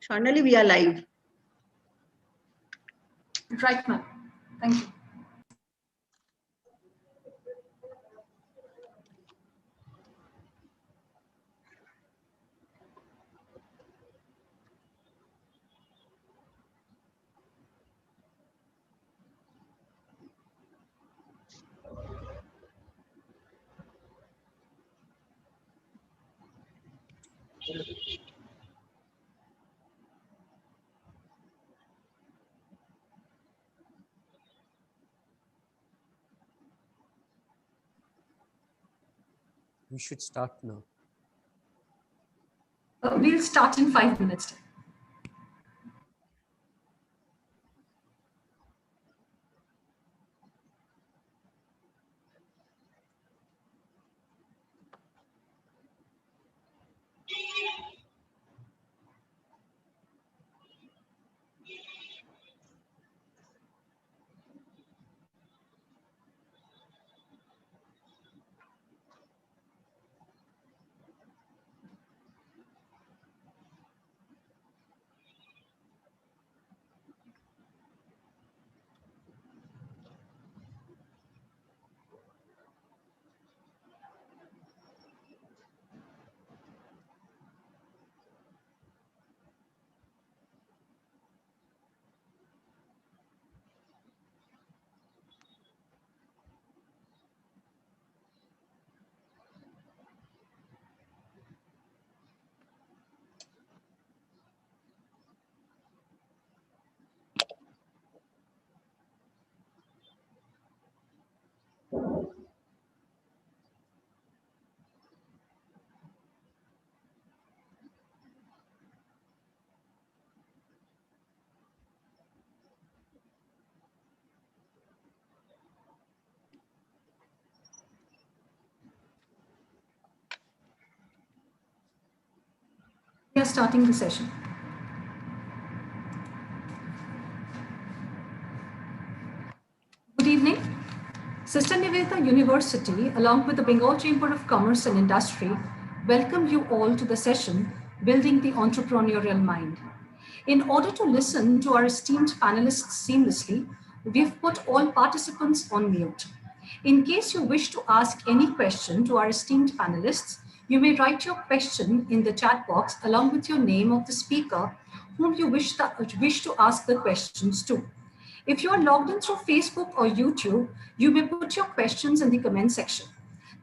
Sharnali, we are live. Right, ma'am. Thank you. We should start now. We'll start in 5 minutes. We are starting the session. Good evening. Sister Nivedita University, along with the Bengal Chamber of Commerce and Industry, welcome you all to the session, Building the Entrepreneurial Mind. In order to listen to our esteemed panelists seamlessly, we've put all participants on mute. In case you wish to ask any question to our esteemed panelists, you may write your question in the chat box along with your name of the speaker whom you wish to ask the questions to. If you are logged in through Facebook or YouTube, you may put your questions in the comment section.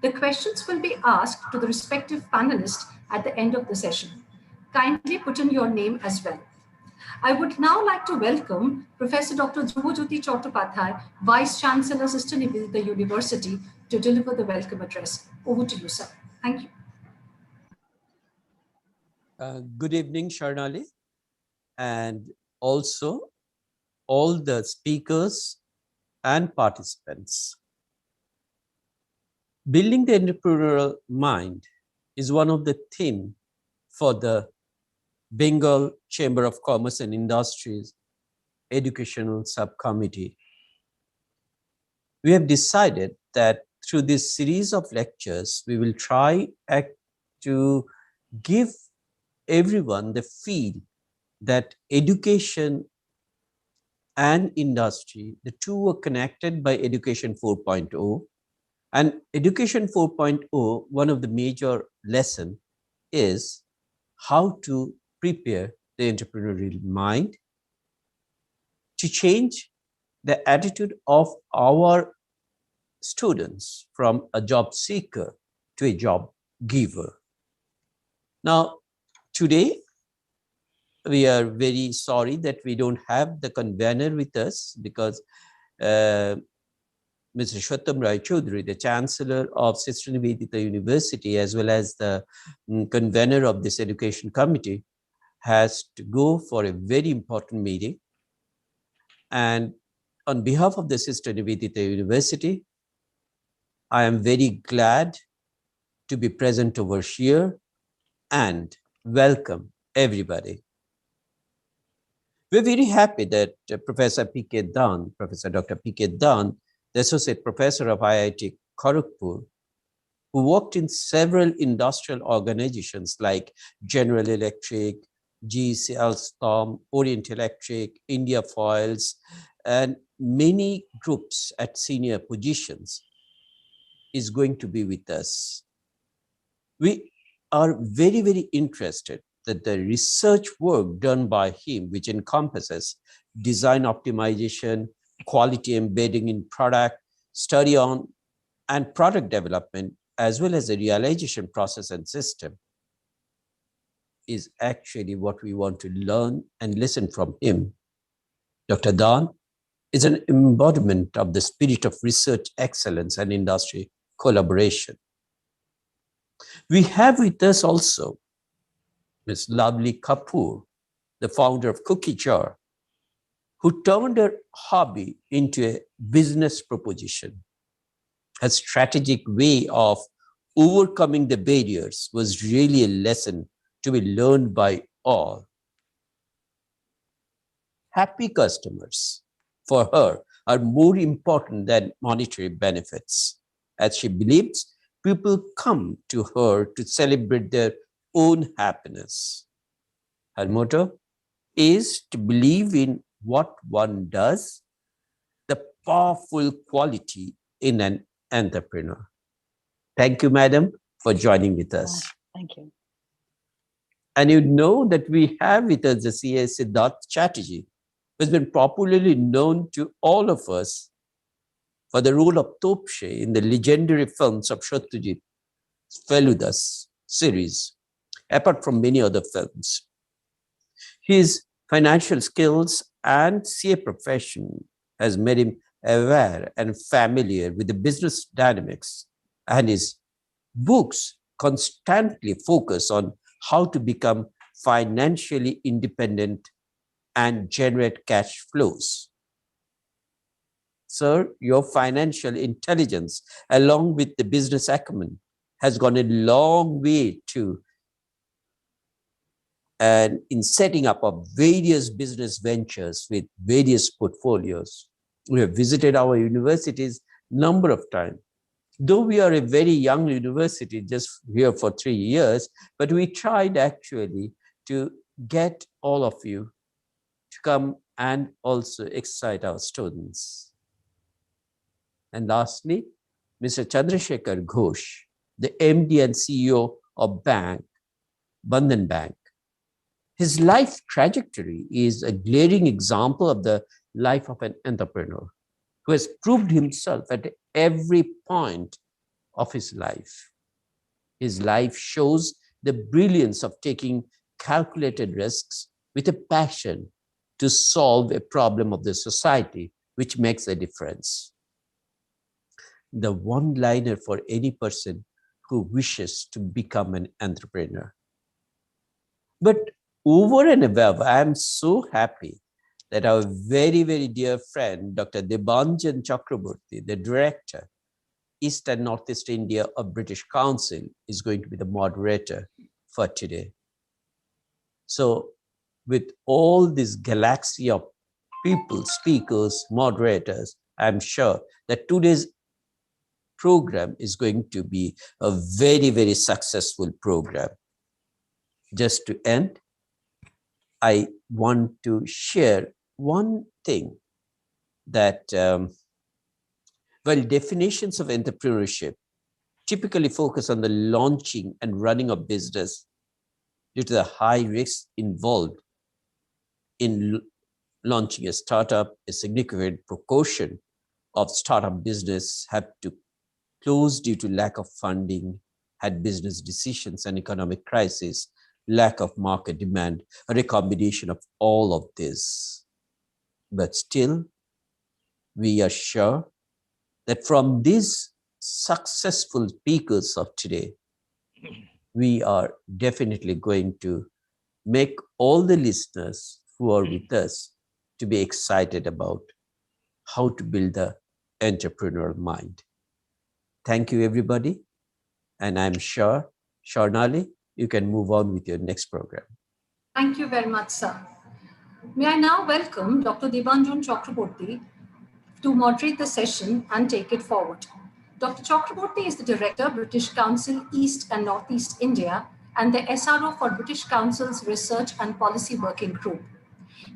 The questions will be asked to the respective panelists at the end of the session. Kindly put in your name as well. I would now like to welcome Professor Dr. Dhruvajyoti Chattopadhyay, Vice Chancellor, Sister Nivedita University, to deliver the welcome address. Over to you, sir. Thank you. Good evening, Sharnali, and also all the speakers and participants. Building the entrepreneurial mind is one of the themes for the Bengal Chamber of Commerce and Industries Educational Subcommittee. We have decided that through this series of lectures, we will try to give everyone the feel that education and industry, the two are connected by Education 4.0. And Education 4.0, one of the major lessons is how to prepare the entrepreneurial mind to change the attitude of our students from a job seeker to a job giver. Now, today, we are very sorry that we don't have the convener with us because Mr. Shottam Rai Chaudhary, the Chancellor of Sister Nivedita University, as well as the convener of this education committee, has to go for a very important meeting. And on behalf of the Sister Nivedita University, I am very glad to be present over here and welcome everybody. We're very happy that Professor Dr. P.K. Dan, the Associate Professor of IIT Kharagpur, who worked in several industrial organizations like General Electric, GE Alstom, Orient Electric, India Foils, and many groups at senior positions is going to be with us. We are very, very interested that the research work done by him, which encompasses design optimization, quality embedding in product, study on and product development, as well as the realization process and system, is actually what we want to learn and listen from him. Dr. Dan is an embodiment of the spirit of research excellence and industry collaboration. We have with us also Ms. Lovely Kapoor, the founder of Cookie Jar, who turned her hobby into a business proposition. Her strategic way of overcoming the barriers was really a lesson to be learned by all. Happy customers for her are more important than monetary benefits, as she believes people come to her to celebrate their own happiness. Her motto is to believe in what one does, the powerful quality in an entrepreneur. Thank you, madam, for joining with us. Thank you. And you know that we have with us the CA Siddharth Chatterjee, who has been popularly known to all of us for the role of Topshe in the legendary films of Shatrujit Feludas series, apart from many other films. His financial skills and CA profession has made him aware and familiar with the business dynamics, and his books constantly focus on how to become financially independent and generate cash flows. Sir, your financial intelligence, along with the business acumen, has gone a long way to and in setting up of various business ventures with various portfolios. We have visited our universities number of times. Though we are a very young university, just here for 3 years, but we tried actually to get all of you to come and also excite our students. And lastly, Mr. Chandrasekhar Ghosh, the MD and CEO of bank, Bandhan Bank. His life trajectory is a glaring example of the life of an entrepreneur who has proved himself at every point of his life. His life shows the brilliance of taking calculated risks with a passion to solve a problem of the society, which makes a difference. The one-liner for any person who wishes to become an entrepreneur. But over and above, I am so happy that our very, very dear friend, Dr. Debanjan Chakraborty, the director, East and Northeast India of British Council, is going to be the moderator for today. So with all this galaxy of people, speakers, moderators, I'm sure that today's program is going to be a very, very successful program. Just to end, I want to share one thing that while definitions of entrepreneurship typically focus on the launching and running of business due to the high risks involved in launching a startup, a significant proportion of startup business have to close due to lack of funding, had business decisions and economic crisis, lack of market demand, or a combination of all of this. But still, we are sure that from these successful speakers of today, we are definitely going to make all the listeners who are with us to be excited about how to build the entrepreneurial mind. Thank you, everybody. And I'm sure, Sharnali, you can move on with your next program. Thank you very much, sir. May I now welcome Dr. Debanjan Chakraborty to moderate the session and take it forward. Dr. Chakraborty is the Director, British Council, East and Northeast India, and the SRO for British Council's Research and Policy Working Group.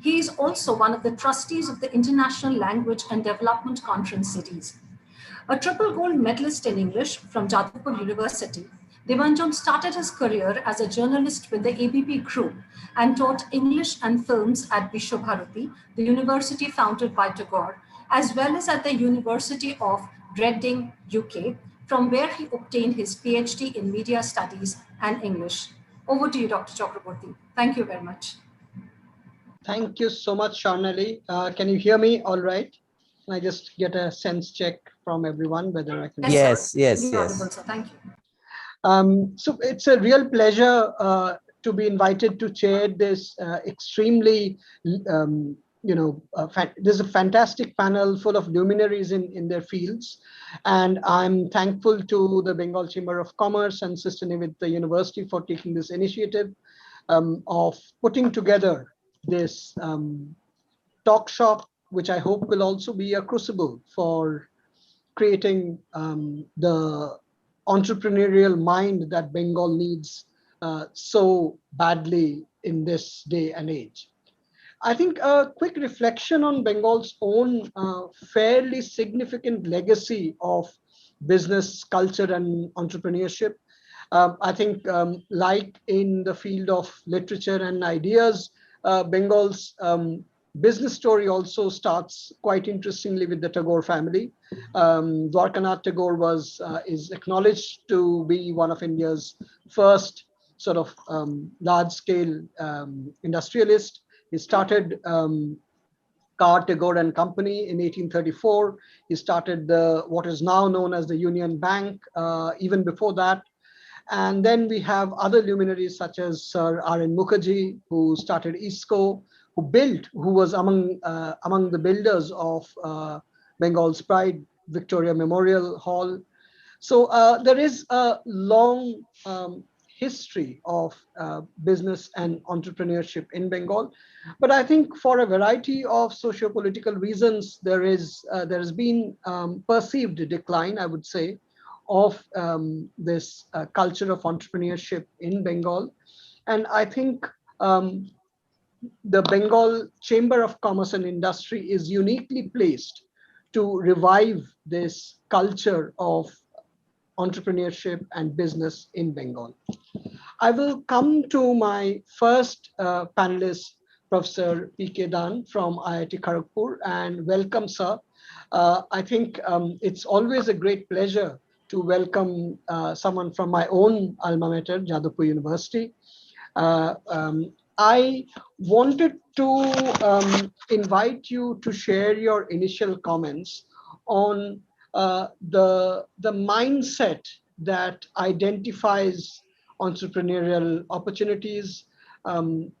He is also one of the trustees of the International Language and Development Conference series. A triple gold medalist in English from Jadavpur University, Devanjan started his career as a journalist with the ABP Group and taught English and films at Vishwabharati, the university founded by Tagore, as well as at the University of Reading, UK, from where he obtained his PhD in Media Studies and English. Over to you, Dr. Chakraborty. Thank you very much. Thank you so much, Sharnali. Can you hear me all right? Can I just get a sense check from everyone whether I can? Yes, yes, You're yes. audible, sir. Thank you. So it's a real pleasure to be invited to chair this extremely, there's a fantastic panel full of luminaries in their fields. And I'm thankful to the Bengal Chamber of Commerce and Sister Nivedita University for taking this initiative of putting together this talk shop, which I hope will also be a crucible for creating the entrepreneurial mind that Bengal needs so badly in this day and age. I think a quick reflection on Bengal's own fairly significant legacy of business culture and entrepreneurship. I think, like in the field of literature and ideas, Bengal's business story also starts quite interestingly with the Tagore family. Dwarkanath Tagore is acknowledged to be one of India's first sort of large-scale industrialist. He started Car Tagore and Company in 1834. He started what is now known as the Union Bank. Even before that, and then we have other luminaries such as Sir R.N. Mukherjee, who started ISCO, who was among the builders of Bengal's Pride, Victoria Memorial Hall. So there is a long history of business and entrepreneurship in Bengal. But I think for a variety of socio-political reasons, there has been perceived decline, I would say, of this culture of entrepreneurship in Bengal. And I think the Bengal Chamber of Commerce and Industry is uniquely placed to revive this culture of entrepreneurship and business in Bengal. I will come to my first panelist, Professor P.K. Dan from IIT Kharagpur, and welcome, sir. I think it's always a great pleasure to welcome someone from my own alma mater, Jadavpur University. I wanted to invite you to share your initial comments on the mindset that identifies entrepreneurial opportunities, and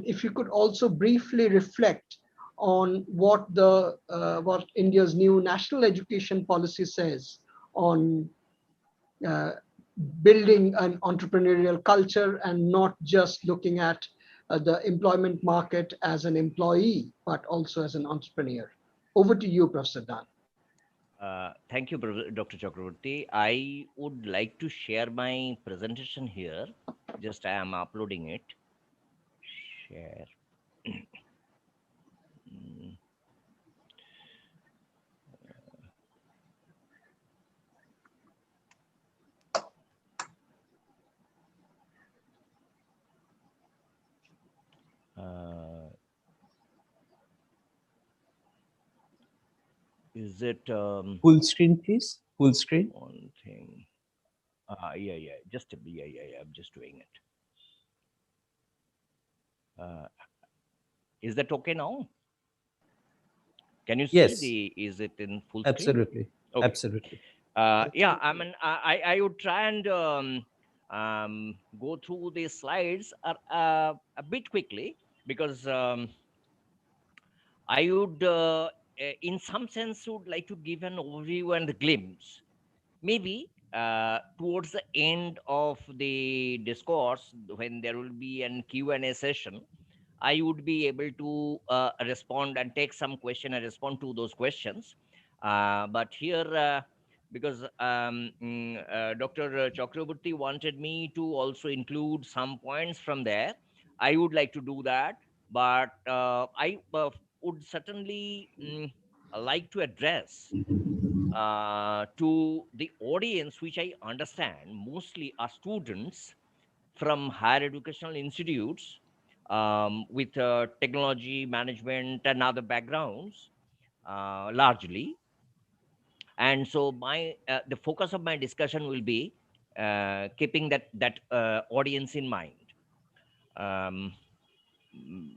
if you could also briefly reflect on what India's new national education policy says on building an entrepreneurial culture and not just looking at the employment market as an employee, but also as an entrepreneur. Over to you, Professor Dan. Thank you, Dr. Chakraborty. I would like to share my presentation here. Just I am uploading it. Share. Is it Full screen, please? Full screen. one thing? Yeah. Just yeah. I'm just doing it. Is that okay now? Can you see Yes. is it in full screen? Absolutely. Okay. Absolutely. Yeah, I mean, I would try and go through these slides a bit quickly because I would, in some sense, would like to give an overview and a glimpse. Maybe towards the end of the discourse, when there will be an Q&A session, I would be able to respond and take some question and respond to those questions. But here, because Dr. Chakraborty wanted me to also include some points from there. I would like to do that, but I would certainly like to address to the audience, which I understand mostly are students from higher educational institutes with technology, management, and other backgrounds, largely. And so my the focus of my discussion will be keeping that audience in mind. Um, mm,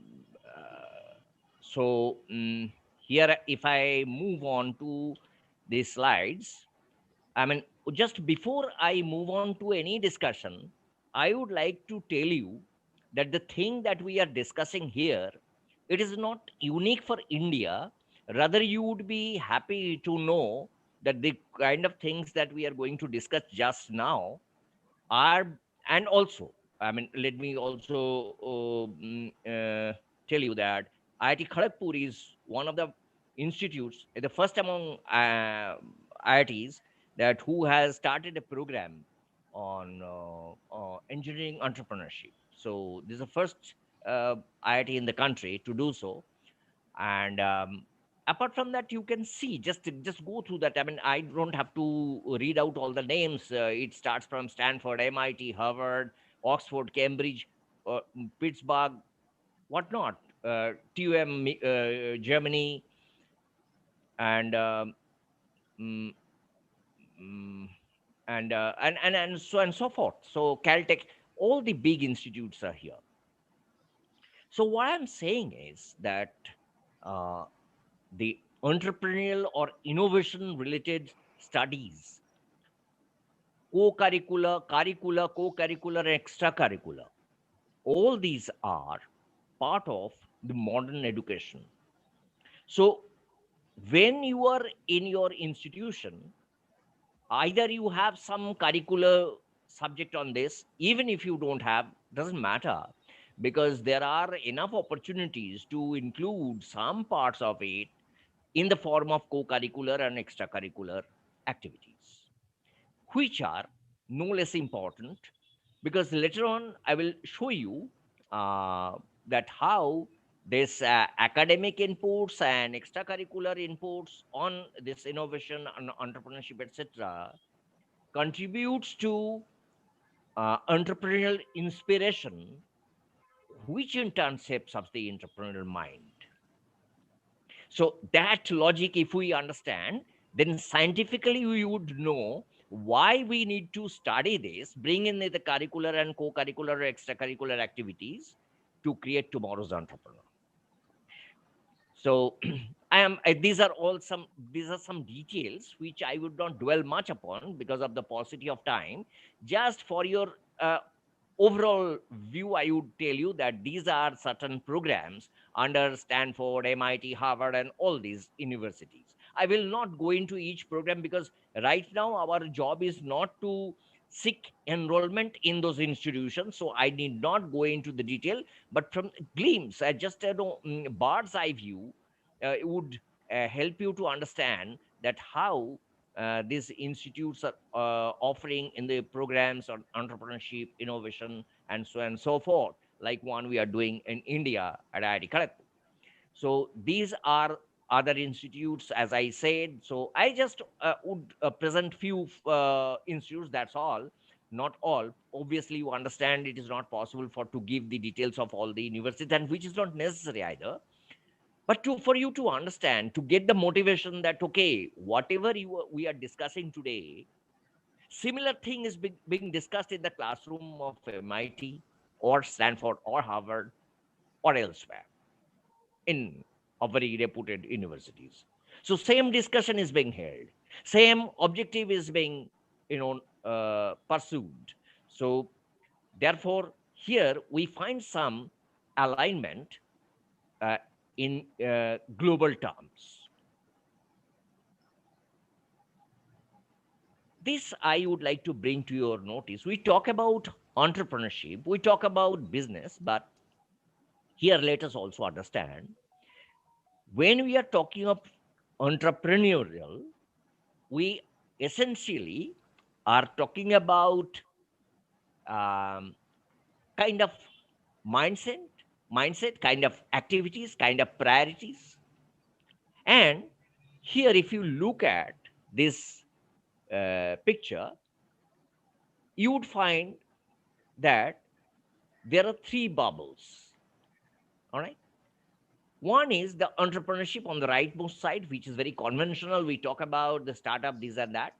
so here, if I move on to the slides, I mean, just before I move on to any discussion, I would like to tell you that the thing that we are discussing here, it is not unique for India. Rather, you would be happy to know that the kind of things that we are going to discuss just now are, and also, I mean, let me also tell you that IIT Kharagpur is one of the institutes, the first among IITs, that who has started a program on engineering entrepreneurship. So this is the first IIT in the country to do so. And apart from that, you can see, just go through that. I mean, I don't have to read out all the names. It starts from Stanford, MIT, Harvard, Oxford, Cambridge, Pittsburgh, whatnot, TUM, Germany, and mm, mm, and so and so forth. So Caltech, all the big institutes are here. So what I'm saying is that uh, the entrepreneurial or innovation related studies, co-curricular, curricular, co-curricular, and extracurricular, all these are part of the modern education. So when you are in your institution, either you have some curricular subject on this, even if you don't have, doesn't matter, because there are enough opportunities to include some parts of it in the form of co-curricular and extracurricular activities, which are no less important, because later on I will show you that how this academic inputs and extracurricular inputs on this innovation and entrepreneurship, etc., contributes to entrepreneurial inspiration, which in turn shapes up the entrepreneurial mind. So that logic, if we understand, then scientifically we would know why we need to study this, bring in the curricular and co-curricular or extracurricular activities to create tomorrow's entrepreneur. So these are all some, these are some details which I would not dwell much upon because of the paucity of time. Just for your overall view, I would tell you that these are certain programs under Stanford, MIT, Harvard, and all these universities. I will not go into each program because right now our job is not to seek enrollment in those institutions. So I need not go into the detail, but from glimpse, just a bird's eye view, it would help you to understand that how these institutes are offering in the programs on entrepreneurship, innovation, and so on and so forth, like one we are doing in India at IIT Kharagpur. So these are other institutes, as I said. So I just would present few institutes. That's all. Not all. Obviously, you understand it is not possible for to give the details of all the universities, and which is not necessary either. But to, for you to understand, to get the motivation that okay, whatever we are discussing today, similar thing is being discussed in the classroom of MIT or Stanford or Harvard or elsewhere in a very reputed universities. So same discussion is being held, same objective is being, pursued. So therefore, here we find some alignment uh, in global terms. This I would like to bring to your notice. We talk about entrepreneurship, we talk about business, but here let us also understand, when we are talking of entrepreneurial, we essentially are talking about um, kind of mindset, kind of activities, kind of priorities. And here, if you look at this picture, you would find that there are three bubbles. All right. One is the entrepreneurship on the rightmost side, which is very conventional. We talk about the startup, this and that.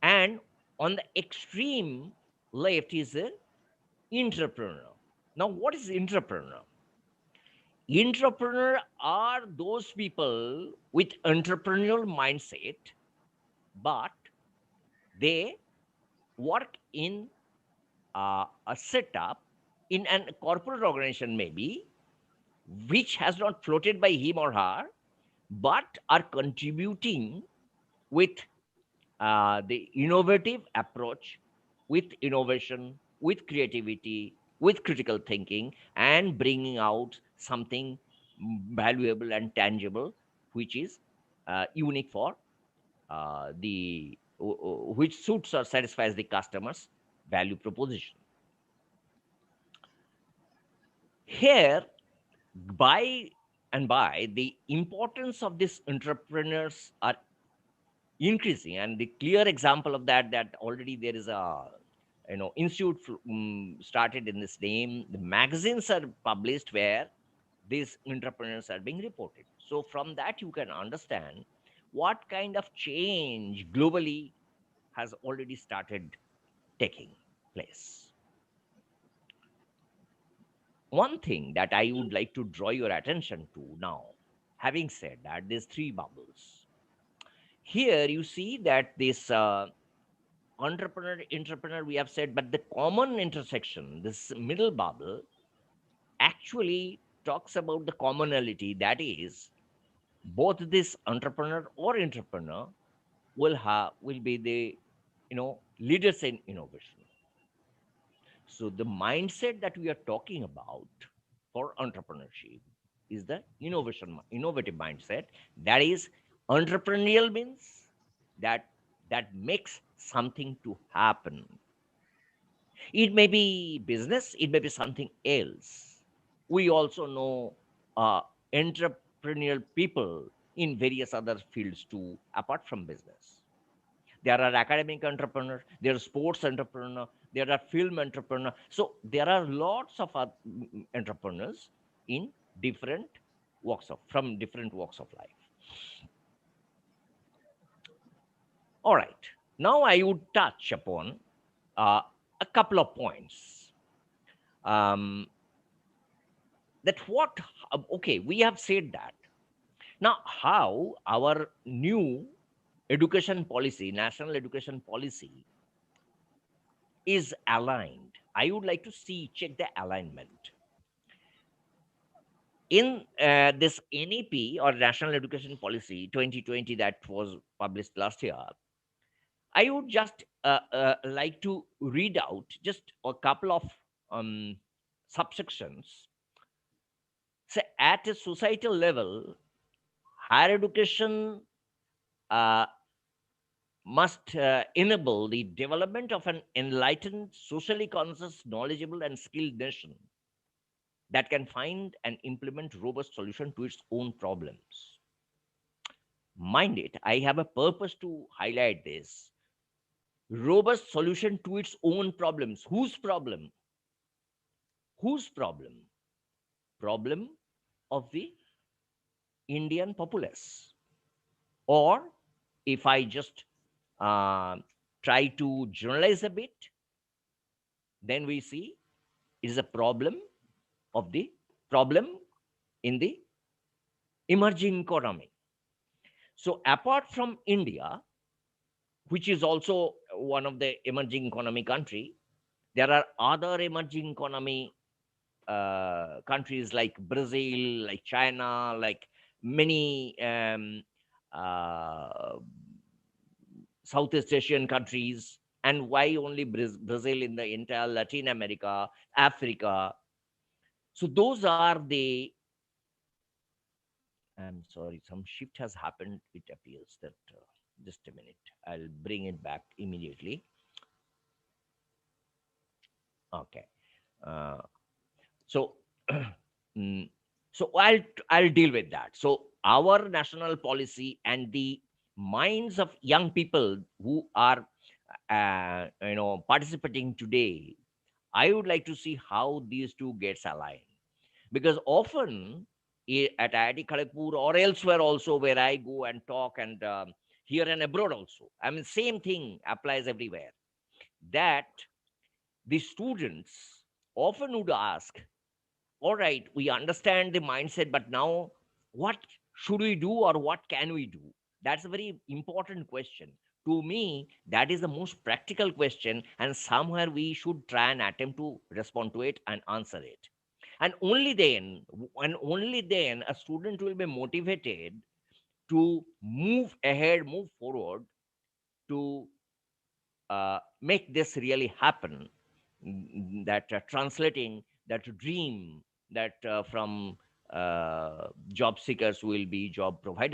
And on the extreme left is the entrepreneur. Now, what is entrepreneur? Entrepreneur are those people with entrepreneurial mindset, but they work in a setup in a corporate organization, maybe, which has not floated by him or her, but are contributing with the innovative approach, with innovation, with creativity, with critical thinking, and bringing out something valuable and tangible, which is unique for which suits or satisfies the customer's value proposition. Here, by and by, the importance of these entrepreneurs are increasing, and the clear example of that, that already there is a institute started in this name. The magazines are published where these entrepreneurs are being reported. So from that you can understand what kind of change globally has already started taking place. One thing that I would like to draw your attention to now, having said that, there's three bubbles. Here you see that this entrepreneur we have said, but the common intersection, this middle bubble, actually talks about the commonality, that is both this entrepreneur will be the leaders in innovation. So the mindset that we are talking about for entrepreneurship is the innovative mindset. That is, entrepreneurial means that makes something to happen. It may be business, it may be something else. We also know entrepreneurial people in various other fields too, apart from business. There are academic entrepreneurs, there are sports entrepreneurs, there are film entrepreneurs. So there are lots of entrepreneurs in different from different walks of life. All right. Now I would touch upon a couple of points. That what Okay, we have said that. Now, how our new education policy, national education policy, is aligned? I would like to check the alignment in this NEP, or National Education Policy 2020, that was published last year. I would just like to read out just a couple of subsections. So, at a societal level, higher education uh, must enable the development of an enlightened, socially conscious, knowledgeable, and skilled nation that can find and implement robust solutions to its own problems. Mind it, I have a purpose to highlight this. Robust solution to its own problems. Whose problem? Whose problem? Problem of the Indian populace. Or, if I just uh, try to generalize a bit, then we see it is a problem in the emerging economy. So apart from India, which is also one of the emerging economy country, there are other emerging economy countries like Brazil, like China, like many uh, Southeast Asian countries. And why only Brazil? In the entire Latin America, Africa. So those are the, I'm sorry, some shift has happened. It appears that Just a minute. I'll bring it back immediately. Okay. Uh, so, mm, so I'll deal with that. So our national policy and the minds of young people who are participating today, I would like to see how these two gets aligned, because often at IIT Kharagpur or elsewhere also where I go and talk, and here and abroad also, I mean same thing applies everywhere, that the students often would ask, all right, we understand the mindset, but now what should we do or what can we do? That's a very important question. To me, that is the most practical question, and somewhere we should try and attempt to respond to it and answer it. And only then, a student will be motivated to move ahead, move forward, to make this really happen. That translating that dream, that from job seekers will be job providers.